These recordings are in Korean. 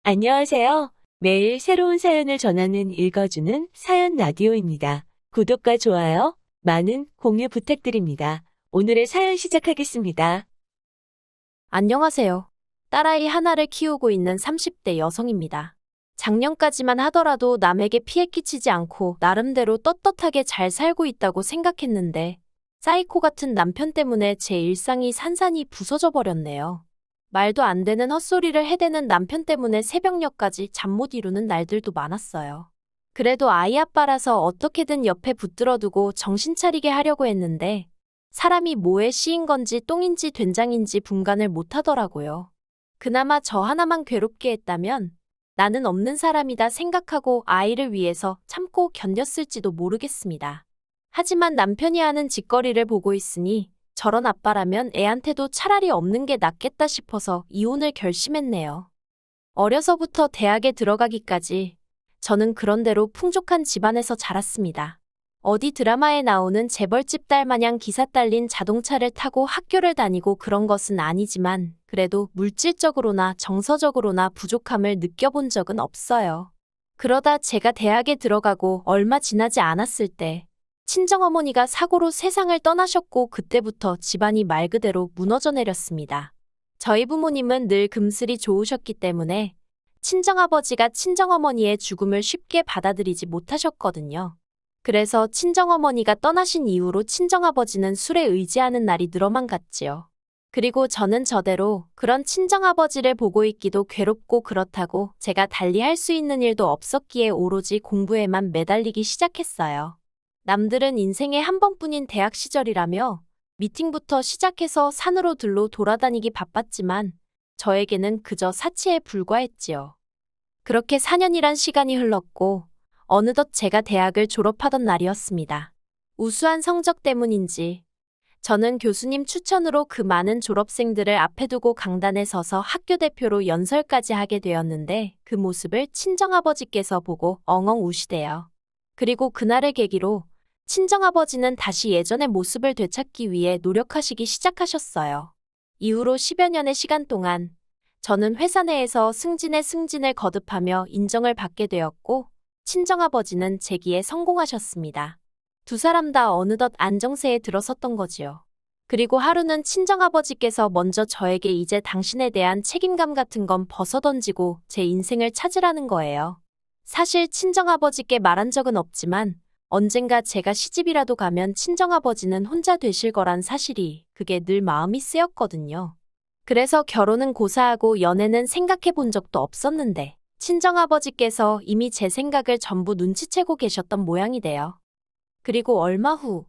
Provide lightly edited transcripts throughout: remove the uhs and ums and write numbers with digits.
안녕하세요. 매일 새로운 사연을 전하는 읽어주는 사연 라디오입니다. 구독과 좋아요, 많은 공유 부탁드립니다. 오늘의 사연 시작하겠습니다. 안녕하세요. 딸아이 하나를 키우고 있는 30대 여성입니다. 작년까지만 하더라도 남에게 피해 끼치지 않고 나름대로 떳떳하게 잘 살고 있다고 생각했는데 사이코 같은 남편 때문에 제 일상이 산산이 부서져 버렸네요. 말도 안 되는 헛소리를 해대는 남편 때문에 새벽녘까지 잠 못 이루는 날들도 많았어요. 그래도 아이 아빠라서 어떻게든 옆에 붙들어두고 정신 차리게 하려고 했는데 사람이 뭐에 씌인 건지 똥인지 된장인지 분간을 못 하더라고요. 그나마 저 하나만 괴롭게 했다면 나는 없는 사람이다 생각하고 아이를 위해서 참고 견뎠을지도 모르겠습니다. 하지만 남편이 하는 짓거리를 보고 있으니 저런 아빠라면 애한테도 차라리 없는 게 낫겠다 싶어서 이혼을 결심했네요. 어려서부터 대학에 들어가기까지 저는 그런대로 풍족한 집안에서 자랐습니다. 어디 드라마에 나오는 재벌집 딸 마냥 기사 딸린 자동차를 타고 학교를 다니고 그런 것은 아니지만 그래도 물질적으로나 정서적으로나 부족함을 느껴본 적은 없어요. 그러다 제가 대학에 들어가고 얼마 지나지 않았을 때 친정어머니가 사고로 세상을 떠나셨고 그때부터 집안이 말 그대로 무너져 내렸습니다. 저희 부모님은 늘 금슬이 좋으셨기 때문에 친정아버지가 친정어머니의 죽음을 쉽게 받아들이지 못하셨거든요. 그래서 친정어머니가 떠나신 이후로 친정아버지는 술에 의지하는 날이 늘어만 갔지요. 그리고 저는 저대로 그런 친정아버지를 보고 있기도 괴롭고 그렇다고 제가 달리 할 수 있는 일도 없었기에 오로지 공부에만 매달리기 시작했어요. 남들은 인생에 한 번뿐인 대학 시절이라며 미팅부터 시작해서 산으로 들로 돌아다니기 바빴지만 저에게는 그저 사치에 불과했지요. 그렇게 4년이란 시간이 흘렀고 어느덧 제가 대학을 졸업하던 날이었습니다. 우수한 성적 때문인지 저는 교수님 추천으로 그 많은 졸업생들을 앞에 두고 강단에 서서 학교 대표로 연설까지 하게 되었는데 그 모습을 친정아버지께서 보고 엉엉 우시대요. 그리고 그날을 계기로 친정아버지는 다시 예전의 모습을 되찾기 위해 노력하시기 시작하셨어요. 이후로 10여 년의 시간 동안 저는 회사 내에서 승진에 승진을 거듭하며 인정을 받게 되었고 친정아버지는 재기에 성공하셨습니다. 두 사람 다 어느덧 안정세에 들어섰던 거지요. 그리고 하루는 친정아버지께서 먼저 저에게 이제 당신에 대한 책임감 같은 건 벗어던지고 제 인생을 찾으라는 거예요. 사실 친정아버지께 말한 적은 없지만 언젠가 제가 시집이라도 가면 친정아버지는 혼자 되실 거란 사실이 그게 늘 마음이 쓰였거든요. 그래서 결혼은 고사하고 연애는 생각해 본 적도 없었는데 친정아버지께서 이미 제 생각을 전부 눈치채고 계셨던 모양이 돼요. 그리고 얼마 후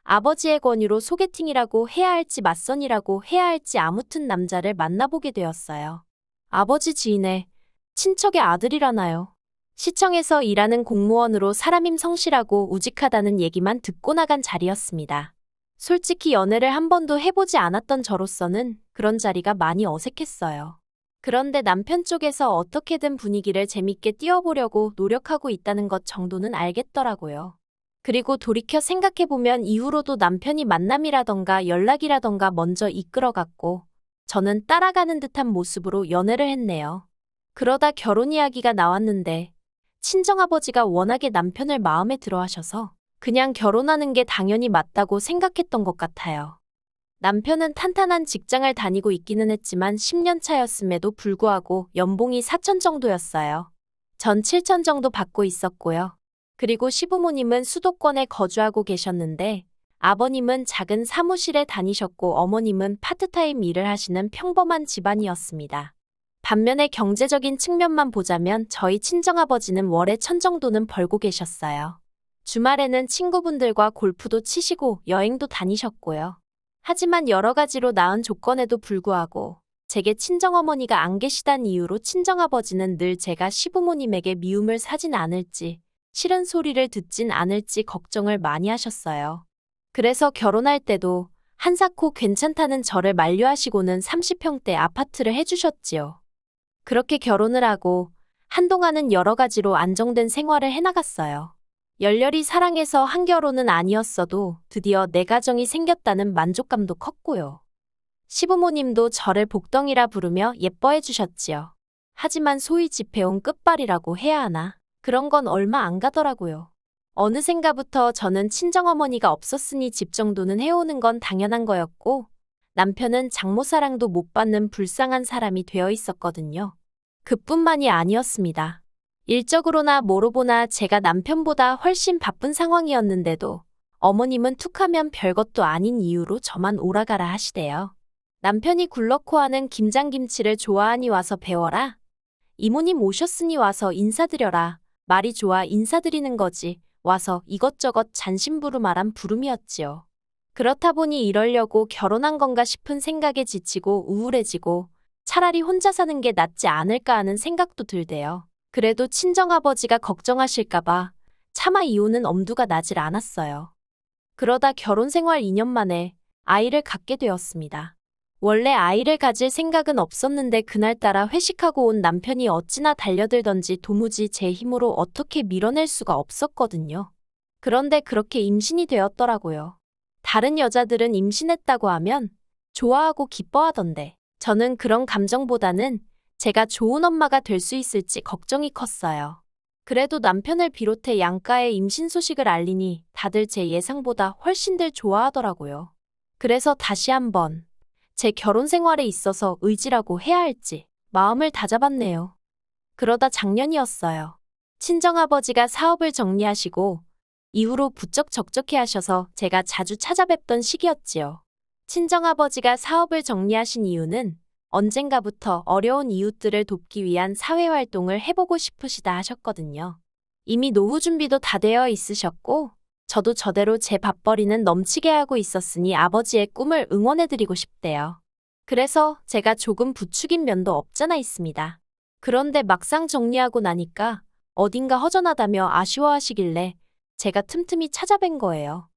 아버지의 권유로 소개팅이라고 해야 할지 맞선이라고 해야 할지 아무튼 남자를 만나보게 되었어요. 아버지 지인의 친척의 아들이라나요. 시청에서 일하는 공무원으로 사람임 성실하고 우직하다는 얘기만 듣고 나간 자리였습니다. 솔직히 연애를 한 번도 해보지 않았던 저로서는 그런 자리가 많이 어색했어요. 그런데 남편 쪽에서 어떻게든 분위기를 재밌게 띄워보려고 노력하고 있다는 것 정도는 알겠더라고요. 그리고 돌이켜 생각해보면 이후로도 남편이 만남이라던가 연락이라던가 먼저 이끌어갔고 저는 따라가는 듯한 모습으로 연애를 했네요. 그러다 결혼 이야기가 나왔는데 친정아버지가 워낙에 남편을 마음에 들어 하셔서 그냥 결혼하는 게 당연히 맞다고 생각했던 것 같아요. 남편은 탄탄한 직장을 다니고 있기는 했지만 10년 차였음에도 불구하고 연봉이 4천 정도였어요. 전 7천 정도 받고 있었고요. 그리고 시부모님은 수도권에 거주하고 계셨는데 아버님은 작은 사무실에 다니셨고 어머님은 파트타임 일을 하시는 평범한 집안이었습니다. 반면에 경제적인 측면만 보자면 저희 친정아버지는 월에 1,000 정도는 벌고 계셨어요. 주말에는 친구분들과 골프도 치시고 여행도 다니셨고요. 하지만 여러 가지로 나은 조건에도 불구하고 제게 친정어머니가 안 계시단 이유로 친정아버지는 늘 제가 시부모님에게 미움을 사진 않을지 싫은 소리를 듣진 않을지 걱정을 많이 하셨어요. 그래서 결혼할 때도 한사코 괜찮다는 저를 만류하시고는 30평대 아파트를 해주셨지요. 그렇게 결혼을 하고 한동안은 여러 가지로 안정된 생활을 해나갔어요. 열렬히 사랑해서 한 결혼은 아니었어도 드디어 내 가정이 생겼다는 만족감도 컸고요. 시부모님도 저를 복덩이라 부르며 예뻐해 주셨지요. 하지만 소위 집해온 끝발이라고 해야 하나? 그런 건 얼마 안 가더라고요. 어느샌가부터 저는 친정어머니가 없었으니 집 정도는 해오는 건 당연한 거였고, 남편은 장모사랑도 못 받는 불쌍한 사람이 되어 있었거든요. 그뿐만이 아니었습니다. 일적으로나 뭐로 보나 제가 남편보다 훨씬 바쁜 상황이었는데도 어머님은 툭하면 별것도 아닌 이유로 저만 오라가라 하시대요. 남편이 굴러코 하는 김장김치를 좋아하니 와서 배워라. 이모님 오셨으니 와서 인사드려라. 말이 좋아 인사드리는 거지. 와서 이것저것 잔심부름하란 부름이었지요. 그렇다 보니 이러려고 결혼한 건가 싶은 생각에 지치고 우울해지고 차라리 혼자 사는 게 낫지 않을까 하는 생각도 들대요. 그래도 친정아버지가 걱정하실까봐 차마 이혼은 엄두가 나질 않았어요. 그러다 결혼 생활 2년 만에 아이를 갖게 되었습니다. 원래 아이를 가질 생각은 없었는데 그날따라 회식하고 온 남편이 어찌나 달려들던지 도무지 제 힘으로 어떻게 밀어낼 수가 없었거든요. 그런데 그렇게 임신이 되었더라고요. 다른 여자들은 임신했다고 하면 좋아하고 기뻐하던데 저는 그런 감정보다는 제가 좋은 엄마가 될 수 있을지 걱정이 컸어요. 그래도 남편을 비롯해 양가의 임신 소식을 알리니 다들 제 예상보다 훨씬들 좋아하더라고요. 그래서 다시 한번 제 결혼 생활에 있어서 의지라고 해야 할지 마음을 다잡았네요. 그러다 작년이었어요. 친정아버지가 사업을 정리하시고 이후로 부쩍 적적해 하셔서 제가 자주 찾아뵙던 시기였지요. 친정아버지가 사업을 정리하신 이유는 언젠가부터 어려운 이웃들을 돕기 위한 사회활동을 해보고 싶으시다 하셨거든요. 이미 노후 준비도 다 되어 있으셨고 저도 저대로 제 밥벌이는 넘치게 하고 있었으니 아버지의 꿈을 응원해드리고 싶대요. 그래서 제가 조금 부추긴 면도 없잖아 있습니다. 그런데 막상 정리하고 나니까 어딘가 허전하다며 아쉬워하시길래 제가 틈틈이 찾아뵌 거예요.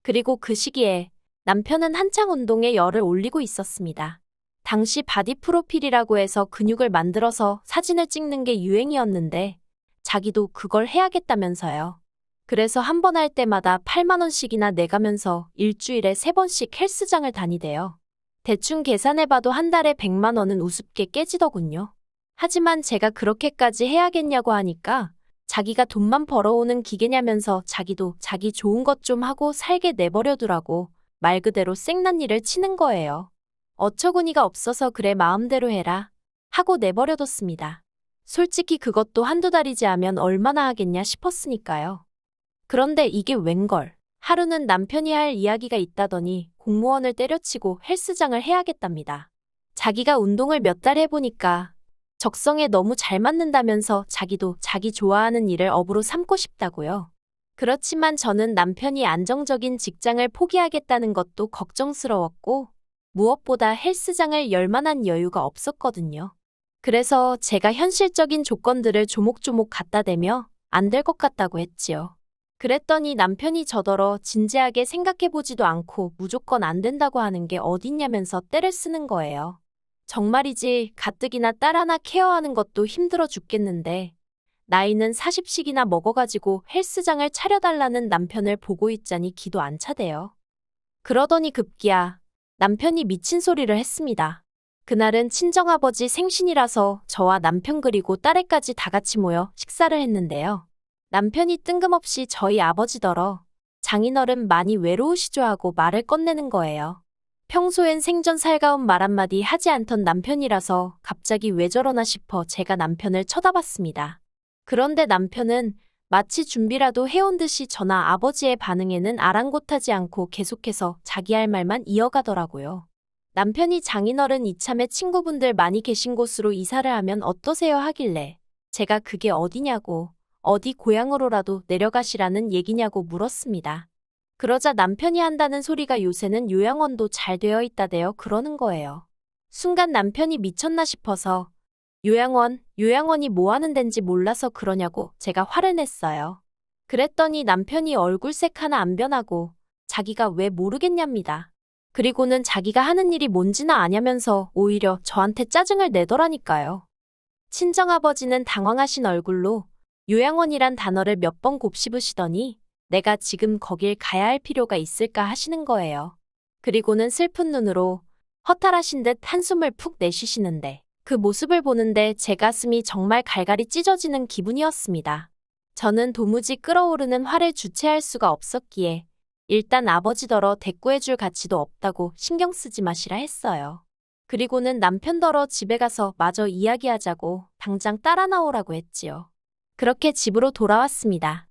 그리고 그 시기에 남편은 한창 운동에 열을 올리고 있었습니다. 당시 바디 프로필이라고 해서 근육을 만들어서 사진을 찍는 게 유행이었는데 자기도 그걸 해야겠다면서요. 그래서 한 번 할 때마다 8만 원씩이나 내가면서 일주일에 3번씩 헬스장을 다니대요. 대충 계산해봐도 한 달에 100만 원은 우습게 깨지더군요. 하지만 제가 그렇게까지 해야겠냐고 하니까 자기가 돈만 벌어오는 기계냐면서 자기도 자기 좋은 것 좀 하고 살게 내버려두라고 말 그대로 생난리를 치는 거예요. 어처구니가 없어서 그래 마음대로 해라 하고 내버려뒀습니다. 솔직히 그것도 한두 달이지 하면 얼마나 하겠냐 싶었으니까요. 그런데 이게 웬걸. 하루는 남편이 할 이야기가 있다더니 공무원을 때려치고 헬스장을 해야겠답니다. 자기가 운동을 몇 달 해보니까 적성에 너무 잘 맞는다면서 자기도 자기 좋아하는 일을 업으로 삼고 싶다고요. 그렇지만 저는 남편이 안정적인 직장을 포기하겠다는 것도 걱정스러웠고 무엇보다 헬스장을 열 만한 여유가 없었거든요. 그래서 제가 현실적인 조건들을 조목조목 갖다 대며 안 될 것 같다고 했지요. 그랬더니 남편이 저더러 진지하게 생각해보지도 않고 무조건 안 된다고 하는 게 어딨냐면서 떼를 쓰는 거예요. 정말이지 가뜩이나 딸 하나 케어하는 것도 힘들어 죽겠는데 나이는 40씩이나 먹어가지고 헬스장을 차려달라는 남편을 보고 있자니 기도 안 차대요. 그러더니 급기야 남편이 미친 소리를 했습니다. 그날은 친정아버지 생신이라서 저와 남편 그리고 딸애까지 다 같이 모여 식사를 했는데요. 남편이 뜬금없이 저희 아버지더러 장인어른 많이 외로우시죠 하고 말을 꺼내는 거예요. 평소엔 생전 살가운 말 한마디 하지 않던 남편이라서 갑자기 왜 저러나 싶어 제가 남편을 쳐다봤습니다. 그런데 남편은 마치 준비라도 해온 듯이 저나 아버지의 반응에는 아랑곳하지 않고 계속해서 자기 할 말만 이어가더라고요. 남편이 장인어른 이참에 친구분들 많이 계신 곳으로 이사를 하면 어떠세요 하길래 제가 그게 어디냐고 어디 고향으로라도 내려가시라는 얘기냐고 물었습니다. 그러자 남편이 한다는 소리가 요새는 요양원도 잘 되어 있다대요 그러는 거예요. 순간 남편이 미쳤나 싶어서 요양원이 뭐 하는 덴지 몰라서 그러냐고 제가 화를 냈어요. 그랬더니 남편이 얼굴색 하나 안 변하고 자기가 왜 모르겠냐입니다. 그리고는 자기가 하는 일이 뭔지나 아냐면서 오히려 저한테 짜증을 내더라니까요. 친정아버지는 당황하신 얼굴로 요양원이란 단어를 몇 번 곱씹으시더니 내가 지금 거길 가야 할 필요가 있을까 하시는 거예요. 그리고는 슬픈 눈으로 허탈하신 듯 한숨을 푹 내쉬시는데 그 모습을 보는데 제 가슴이 정말 갈갈이 찢어지는 기분이었습니다. 저는 도무지 끓어오르는 화를 주체할 수가 없었기에 일단 아버지더러 대꾸해줄 가치도 없다고 신경 쓰지 마시라 했어요. 그리고는 남편더러 집에 가서 마저 이야기하자고 당장 따라 나오라고 했지요. 그렇게 집으로 돌아왔습니다.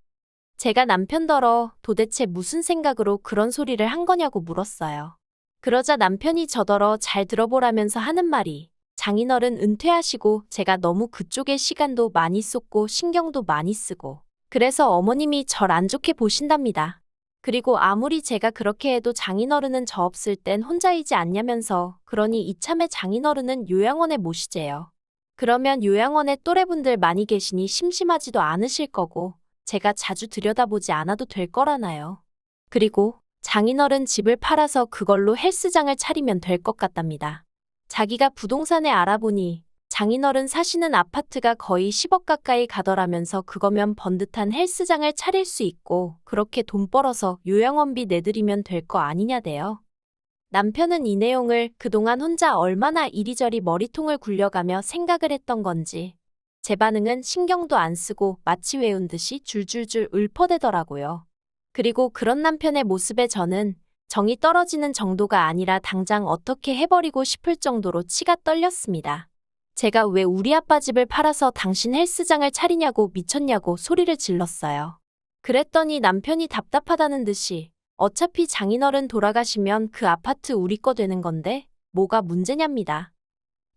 제가 남편더러 도대체 무슨 생각으로 그런 소리를 한 거냐고 물었어요. 그러자 남편이 저더러 잘 들어보라면서 하는 말이 장인어른 은퇴하시고 제가 너무 그쪽에 시간도 많이 쏟고 신경도 많이 쓰고 그래서 어머님이 절 안 좋게 보신답니다. 그리고 아무리 제가 그렇게 해도 장인어른은 저 없을 땐 혼자이지 않냐면서 그러니 이참에 장인어른은 요양원에 모시재요. 그러면 요양원에 또래분들 많이 계시니 심심하지도 않으실 거고 제가 자주 들여다보지 않아도 될 거라나요. 그리고 장인어른 집을 팔아서 그걸로 헬스장을 차리면 될 것 같답니다. 자기가 부동산에 알아보니 장인어른 사시는 아파트가 거의 10억 가까이 가더라면서 그거면 번듯한 헬스장을 차릴 수 있고 그렇게 돈 벌어서 요양원비 내드리면 될 거 아니냐대요. 남편은 이 내용을 그동안 혼자 얼마나 이리저리 머리통을 굴려가며 생각을 했던 건지 제 반응은 신경도 안 쓰고 마치 외운 듯이 줄줄줄 읊어대더라고요. 그리고 그런 남편의 모습에 저는 정이 떨어지는 정도가 아니라 당장 어떻게 해버리고 싶을 정도로 치가 떨렸습니다. 제가 왜 우리 아빠 집을 팔아서 당신 헬스장을 차리냐고 미쳤냐고 소리를 질렀어요. 그랬더니 남편이 답답하다는 듯이 어차피 장인어른 돌아가시면 그 아파트 우리 거 되는 건데 뭐가 문제냐입니다.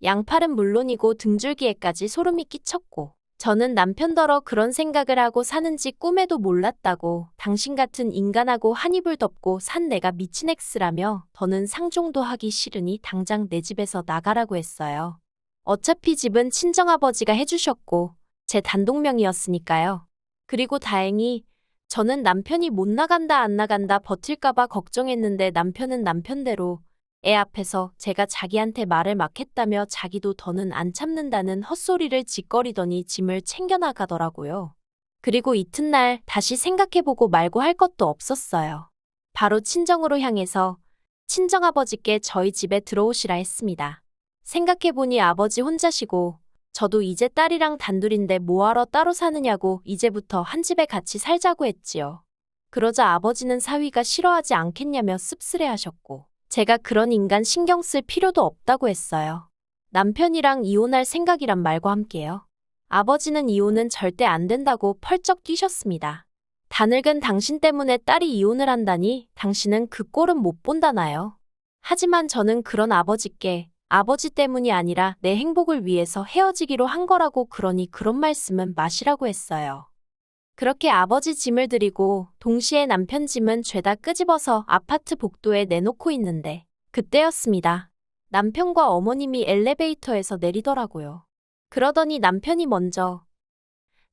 양팔은 물론이고 등줄기에까지 소름이 끼쳤고 저는 남편더러 그런 생각을 하고 사는지 꿈에도 몰랐다고 당신 같은 인간하고 한 이불 덮고 산 내가 미친 엑스라며 더는 상종도 하기 싫으니 당장 내 집에서 나가라고 했어요. 어차피 집은 친정아버지가 해주셨고 제 단독명이었으니까요. 그리고 다행히 저는 남편이 못 나간다 안 나간다 버틸까봐 걱정했는데 남편은 남편대로 애 앞에서 제가 자기한테 말을 막 했다며 자기도 더는 안 참는다는 헛소리를 짓거리더니 짐을 챙겨 나가더라고요. 그리고 이튿날 다시 생각해보고 말고 할 것도 없었어요. 바로 친정으로 향해서 친정아버지께 저희 집에 들어오시라 했습니다. 생각해보니 아버지 혼자시고 저도 이제 딸이랑 단둘인데 뭐하러 따로 사느냐고 이제부터 한 집에 같이 살자고 했지요. 그러자 아버지는 사위가 싫어하지 않겠냐며 씁쓸해하셨고 제가 그런 인간 신경 쓸 필요도 없다고 했어요. 남편이랑 이혼할 생각이란 말과 함께요. 아버지는 이혼은 절대 안 된다고 펄쩍 뛰셨습니다. 다 늙은 당신 때문에 딸이 이혼을 한다니 당신은 그 꼴은 못 본다나요. 하지만 저는 그런 아버지께 아버지 때문이 아니라 내 행복을 위해서 헤어지기로 한 거라고 그러니 그런 말씀은 마시라고 했어요. 그렇게 아버지 짐을 드리고 동시에 남편 짐은 죄다 끄집어서 아파트 복도에 내놓고 있는데 그때였습니다. 남편과 어머님이 엘리베이터에서 내리더라고요. 그러더니 남편이 먼저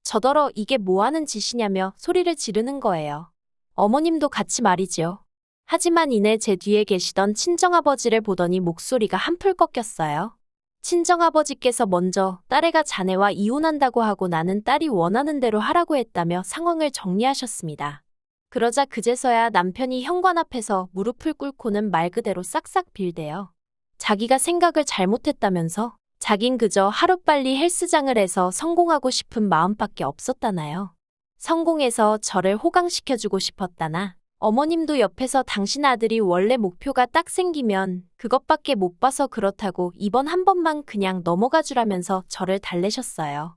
저더러 이게 뭐하는 짓이냐며 소리를 지르는 거예요. 어머님도 같이 말이지요. 하지만 이내 제 뒤에 계시던 친정아버지를 보더니 목소리가 한풀 꺾였어요. 친정아버지께서 먼저 딸애가 자네와 이혼한다고 하고 나는 딸이 원하는 대로 하라고 했다며 상황을 정리하셨습니다. 그러자 그제서야 남편이 현관 앞에서 무릎을 꿇고는 말 그대로 싹싹 빌대요. 자기가 생각을 잘못했다면서 자긴 그저 하루빨리 헬스장을 해서 성공하고 싶은 마음밖에 없었다나요. 성공해서 저를 호강시켜주고 싶었다나 어머님도 옆에서 당신 아들이 원래 목표가 딱 생기면 그것밖에 못 봐서 그렇다고 이번 한 번만 그냥 넘어가 주라면서 저를 달래셨어요.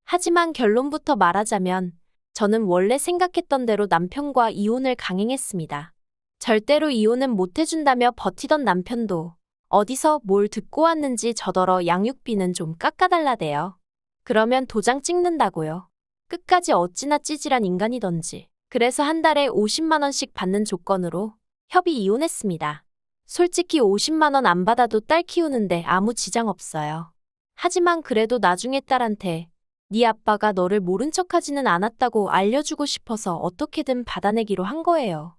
하지만 결론부터 말하자면 저는 원래 생각했던 대로 남편과 이혼을 강행했습니다. 절대로 이혼은 못 해준다며 버티던 남편도 어디서 뭘 듣고 왔는지 저더러 양육비는 좀 깎아달라대요. 그러면 도장 찍는다고요. 끝까지 어찌나 찌질한 인간이던지. 그래서 한 달에 50만 원씩 받는 조건으로 협의 이혼했습니다. 솔직히 50만 원 안 받아도 딸 키우는데 아무 지장 없어요. 하지만 그래도 나중에 딸한테 네 아빠가 너를 모른 척하지는 않았다고 알려주고 싶어서 어떻게든 받아내기로 한 거예요.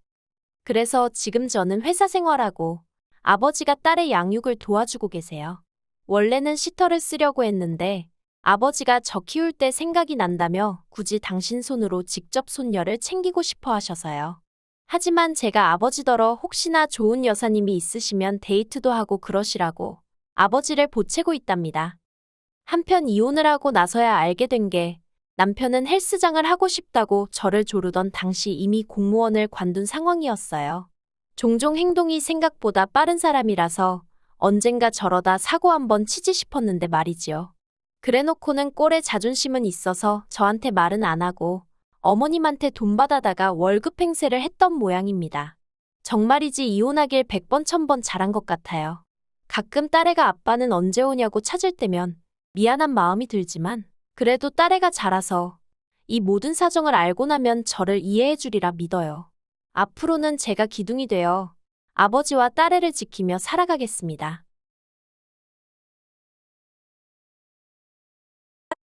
그래서 지금 저는 회사 생활하고 아버지가 딸의 양육을 도와주고 계세요. 원래는 시터를 쓰려고 했는데 아버지가 저 키울 때 생각이 난다며 굳이 당신 손으로 직접 손녀를 챙기고 싶어 하셔서요. 하지만 제가 아버지더러 혹시나 좋은 여사님이 있으시면 데이트도 하고 그러시라고 아버지를 보채고 있답니다. 한편 이혼을 하고 나서야 알게 된 게 남편은 헬스장을 하고 싶다고 저를 조르던 당시 이미 공무원을 관둔 상황이었어요. 종종 행동이 생각보다 빠른 사람이라서 언젠가 저러다 사고 한번 치지 싶었는데 말이지요. 그래놓고는 꼴에 자존심은 있어서 저한테 말은 안 하고 어머님한테 돈 받아다가 월급 행세를 했던 모양입니다. 정말이지 이혼하길 100번 1000번 잘한 것 같아요. 가끔 딸애가 아빠는 언제 오냐고 찾을 때면 미안한 마음이 들지만 그래도 딸애가 자라서 이 모든 사정을 알고 나면 저를 이해해 주리라 믿어요. 앞으로는 제가 기둥이 되어 아버지와 딸애를 지키며 살아가겠습니다.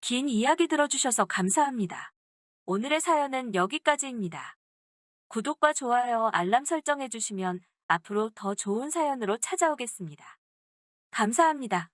긴 이야기 들어주셔서 감사합니다. 오늘의 사연은 여기까지입니다. 구독과 좋아요, 알람 설정해주시면 앞으로 더 좋은 사연으로 찾아오겠습니다. 감사합니다.